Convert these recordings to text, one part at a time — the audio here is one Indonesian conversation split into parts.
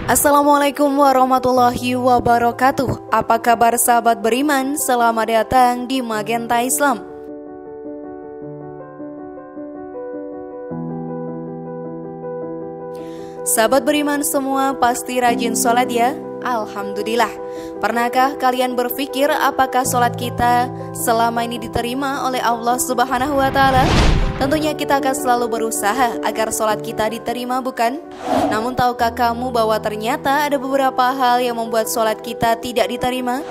Assalamualaikum warahmatullahi wabarakatuh. Apa kabar sahabat beriman? Selamat datang di Magenta Islam. Sahabat beriman semua pasti rajin sholat ya? Alhamdulillah. Pernahkah kalian berpikir apakah sholat kita selama ini diterima oleh Allah Subhanahu wa Ta'ala? Tentunya kita akan selalu berusaha agar sholat kita diterima, bukan? Namun tahukah kamu bahwa ternyata ada beberapa hal yang membuat sholat kita tidak diterima?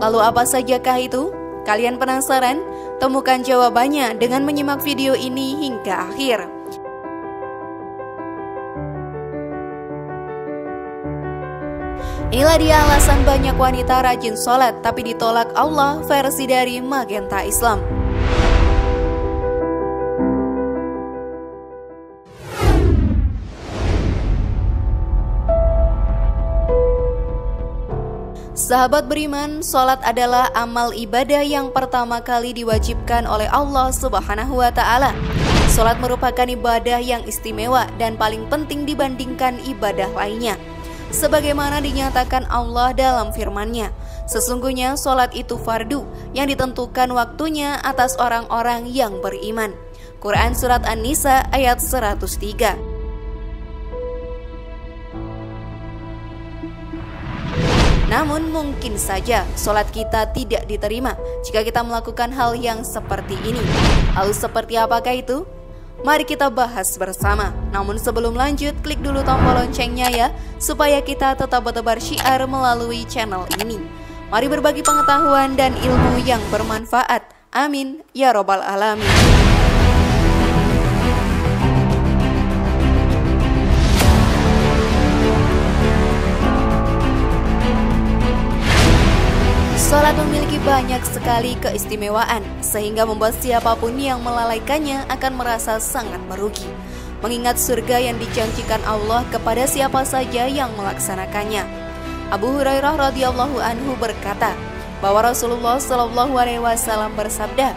Lalu apa sajakah itu? Kalian penasaran? Temukan jawabannya dengan menyimak video ini hingga akhir. Inilah dia alasan banyak wanita rajin sholat tapi ditolak Allah versi dari Magenta Islam. Sahabat beriman, sholat adalah amal ibadah yang pertama kali diwajibkan oleh Allah Subhanahu wa Ta'ala. Sholat merupakan ibadah yang istimewa dan paling penting dibandingkan ibadah lainnya. Sebagaimana dinyatakan Allah dalam firman-Nya, sesungguhnya sholat itu fardu yang ditentukan waktunya atas orang-orang yang beriman. Quran Surat An-Nisa ayat 103. Namun mungkin saja sholat kita tidak diterima jika kita melakukan hal yang seperti ini. Lalu seperti apakah itu? Mari kita bahas bersama. Namun sebelum lanjut, klik dulu tombol loncengnya ya, supaya kita tetap bertebar syiar melalui channel ini. Mari berbagi pengetahuan dan ilmu yang bermanfaat. Amin ya robbal alamin. Sholat memiliki banyak sekali keistimewaan, sehingga membuat siapapun yang melalaikannya akan merasa sangat merugi. Mengingat surga yang dijanjikan Allah kepada siapa saja yang melaksanakannya. Abu Hurairah radhiyallahu anhu berkata bahwa Rasulullah Shallallahu alaihi wasallam bersabda,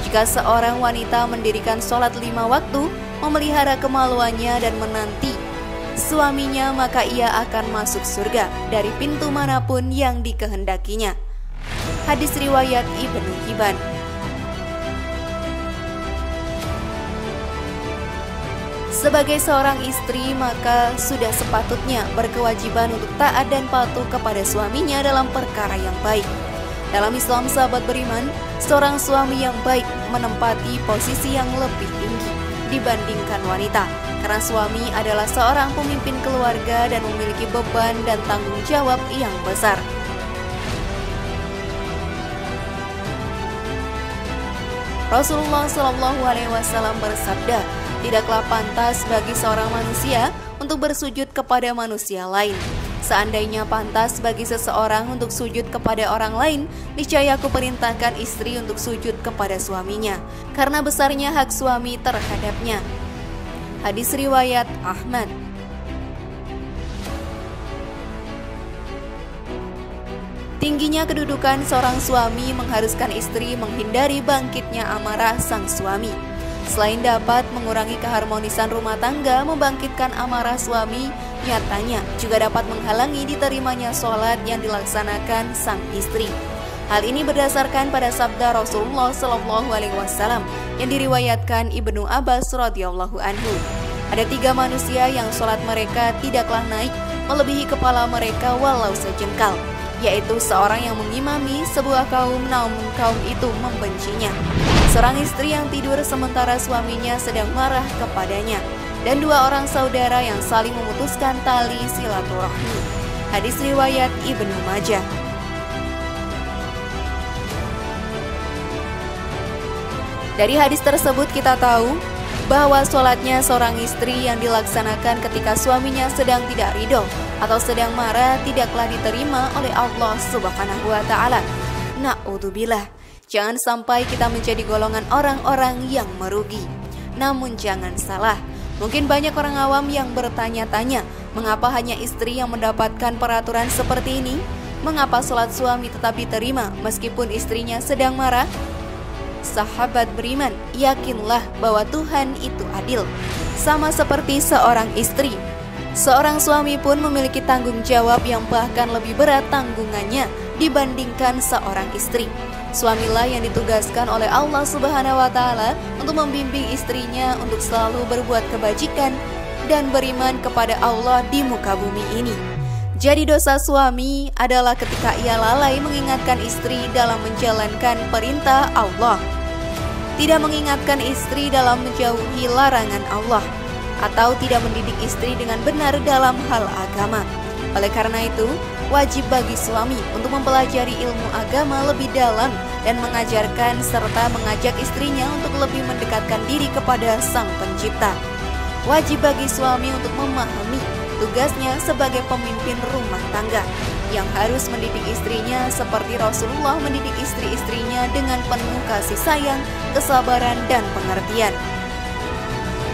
jika seorang wanita mendirikan sholat 5 waktu, memelihara kemaluannya dan menanti suaminya, maka ia akan masuk surga dari pintu manapun yang dikehendakinya. Hadis riwayat Ibnu Hibban. Sebagai seorang istri, maka sudah sepatutnya berkewajiban untuk taat dan patuh kepada suaminya dalam perkara yang baik. Dalam Islam, sahabat beriman, seorang suami yang baik menempati posisi yang lebih tinggi dibandingkan wanita, karena suami adalah seorang pemimpin keluarga dan memiliki beban dan tanggung jawab yang besar. Rasulullah Shallallahu alaihi wasallam bersabda, tidaklah pantas bagi seorang manusia untuk bersujud kepada manusia lain. Seandainya pantas bagi seseorang untuk sujud kepada orang lain, niscaya aku perintahkan istri untuk sujud kepada suaminya, karena besarnya hak suami terhadapnya. Hadis riwayat Ahmad. Tingginya kedudukan seorang suami mengharuskan istri menghindari bangkitnya amarah sang suami. Selain dapat mengurangi keharmonisan rumah tangga, membangkitkan amarah suami nyatanya juga dapat menghalangi diterimanya sholat yang dilaksanakan sang istri. Hal ini berdasarkan pada sabda Rasulullah Shallallahu alaihi wasallam yang diriwayatkan Ibnu Abbas radhiyallahu anhu. Ada 3 manusia yang sholat mereka tidaklah naik melebihi kepala mereka walau sejengkal, yaitu seorang yang mengimami sebuah kaum namun kaum itu membencinya, seorang istri yang tidur sementara suaminya sedang marah kepadanya, dan 2 orang saudara yang saling memutuskan tali silaturahmi. Hadis riwayat Ibnu Majah. Dari hadis tersebut kita tahu bahwa sholatnya seorang istri yang dilaksanakan ketika suaminya sedang tidak ridho atau sedang marah tidaklah diterima oleh Allah Subhanahu wa Ta'ala. Na'udzubillah. Jangan sampai kita menjadi golongan orang-orang yang merugi. Namun jangan salah, mungkin banyak orang awam yang bertanya-tanya, mengapa hanya istri yang mendapatkan peraturan seperti ini? Mengapa sholat suami tetap diterima meskipun istrinya sedang marah? Sahabat beriman, yakinlah bahwa Tuhan itu adil. Sama seperti seorang istri, Seorang suami pun memiliki tanggung jawab yang bahkan lebih berat tanggungannya dibandingkan seorang istri. Suamilah yang ditugaskan oleh Allah Subhanahu wa Ta'ala untuk membimbing istrinya untuk selalu berbuat kebajikan dan beriman kepada Allah di muka bumi ini. Jadi dosa suami adalah ketika ia lalai mengingatkan istri dalam menjalankan perintah Allah, tidak mengingatkan istri dalam menjauhi larangan Allah, atau tidak mendidik istri dengan benar dalam hal agama. Oleh karena itu, wajib bagi suami untuk mempelajari ilmu agama lebih dalam dan mengajarkan serta mengajak istrinya untuk lebih mendekatkan diri kepada Sang Pencipta. Wajib bagi suami untuk memahami tugasnya sebagai pemimpin rumah tangga yang harus mendidik istrinya seperti Rasulullah mendidik istri-istrinya dengan penuh kasih sayang, kesabaran, dan pengertian.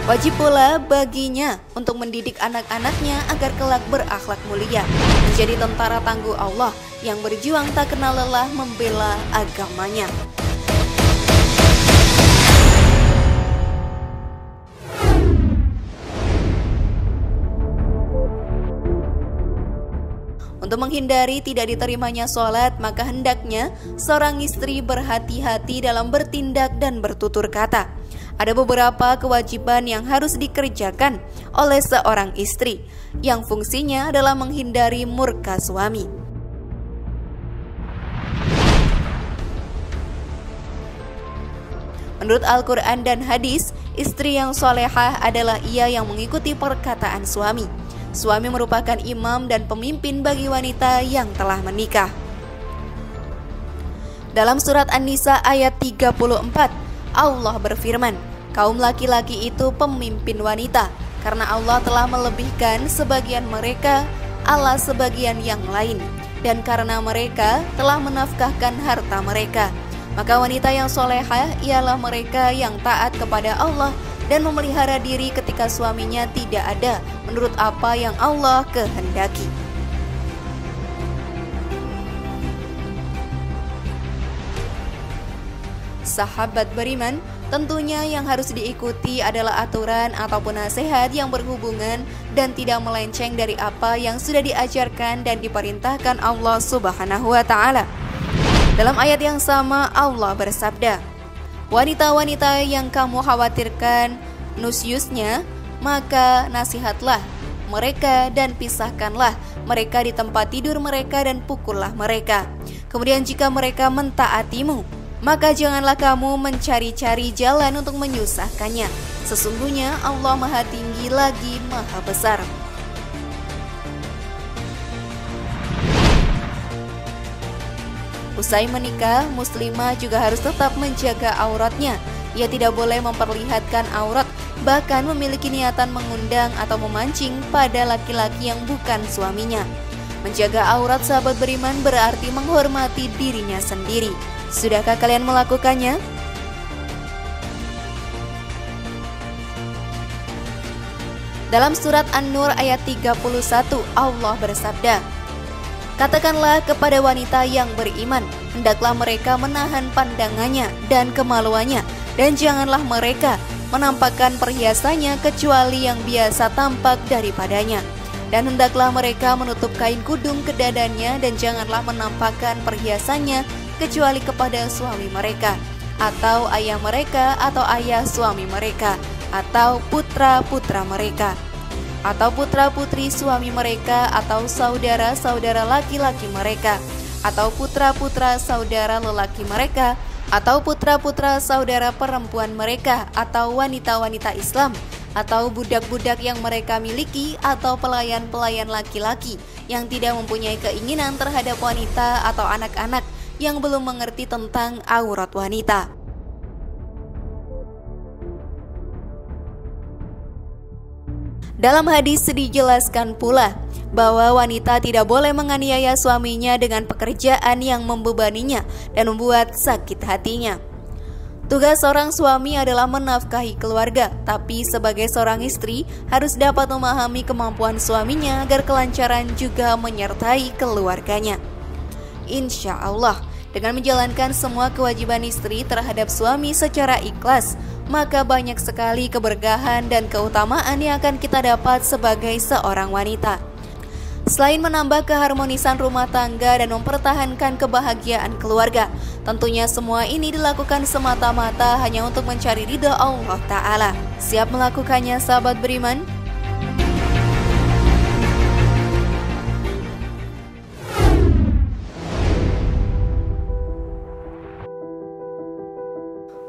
Wajib pula baginya untuk mendidik anak-anaknya agar kelak berakhlak mulia, menjadi tentara tangguh Allah yang berjuang tak kenal lelah membela agamanya. Untuk menghindari tidak diterimanya sholat, maka hendaknya seorang istri berhati-hati dalam bertindak dan bertutur kata. Ada beberapa kewajiban yang harus dikerjakan oleh seorang istri, yang fungsinya adalah menghindari murka suami. Menurut Al-Quran dan hadis, istri yang solehah adalah ia yang mengikuti perkataan suami. Suami merupakan imam dan pemimpin bagi wanita yang telah menikah. Dalam surat An-Nisa ayat 34, Allah berfirman, kaum laki-laki itu pemimpin wanita, karena Allah telah melebihkan sebagian mereka ala sebagian yang lain, dan karena mereka telah menafkahkan harta mereka. Maka wanita yang solehah ialah mereka yang taat kepada Allah dan memelihara diri ketika suaminya tidak ada menurut apa yang Allah kehendaki. Sahabat beriman, tentunya yang harus diikuti adalah aturan ataupun nasihat yang berhubungan dan tidak melenceng dari apa yang sudah diajarkan dan diperintahkan Allah Subhanahu wa Ta'ala. Dalam ayat yang sama Allah bersabda, wanita-wanita yang kamu khawatirkan nusyusnya, maka nasihatlah mereka dan pisahkanlah mereka di tempat tidur mereka dan pukullah mereka. Kemudian jika mereka mentaatimu, maka janganlah kamu mencari-cari jalan untuk menyusahkannya. Sesungguhnya Allah Maha Tinggi lagi Maha Besar. Usai menikah, muslimah juga harus tetap menjaga auratnya. Ia tidak boleh memperlihatkan aurat, bahkan memiliki niatan mengundang atau memancing pada laki-laki yang bukan suaminya. Menjaga aurat sahabat beriman berarti menghormati dirinya sendiri. Sudahkah kalian melakukannya? Dalam surat An-Nur ayat 31 Allah bersabda, katakanlah kepada wanita yang beriman, hendaklah mereka menahan pandangannya dan kemaluannya, dan janganlah mereka menampakkan perhiasannya kecuali yang biasa tampak daripadanya. Dan hendaklah mereka menutup kain kudung ke dadanya, dan janganlah menampakkan perhiasannya kecuali kepada suami mereka, atau ayah mereka, atau ayah suami mereka, atau putra-putra mereka, atau putra-putri suami mereka, atau saudara-saudara laki-laki mereka, atau putra-putra saudara lelaki mereka, atau putra-putra saudara perempuan mereka, atau wanita-wanita Islam, atau budak-budak yang mereka miliki, atau pelayan-pelayan laki-laki yang tidak mempunyai keinginan terhadap wanita, atau anak-anak yang belum mengerti tentang aurat wanita. Dalam hadis dijelaskan pula bahwa wanita tidak boleh menganiaya suaminya dengan pekerjaan yang membebaninya dan membuat sakit hatinya. Tugas seorang suami adalah menafkahi keluarga, tapi sebagai seorang istri harus dapat memahami kemampuan suaminya agar kelancaran juga menyertai keluarganya. Insya Allah, dengan menjalankan semua kewajiban istri terhadap suami secara ikhlas, maka banyak sekali keberkahan dan keutamaan yang akan kita dapat sebagai seorang wanita. Selain menambah keharmonisan rumah tangga dan mempertahankan kebahagiaan keluarga, tentunya semua ini dilakukan semata-mata hanya untuk mencari ridha Allah Ta'ala. Siap melakukannya sahabat beriman?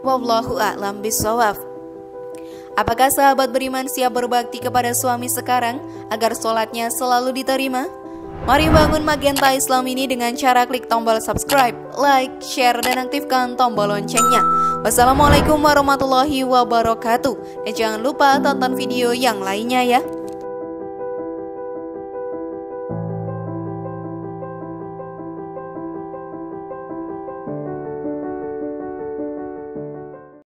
Wallahu a'lam bishawab. Apakah sahabat beriman siap berbakti kepada suami sekarang agar sholatnya selalu diterima? Mari bangun Magenta Islam ini dengan cara klik tombol subscribe, like, share, dan aktifkan tombol loncengnya. Wassalamualaikum warahmatullahi wabarakatuh. Dan jangan lupa tonton video yang lainnya ya.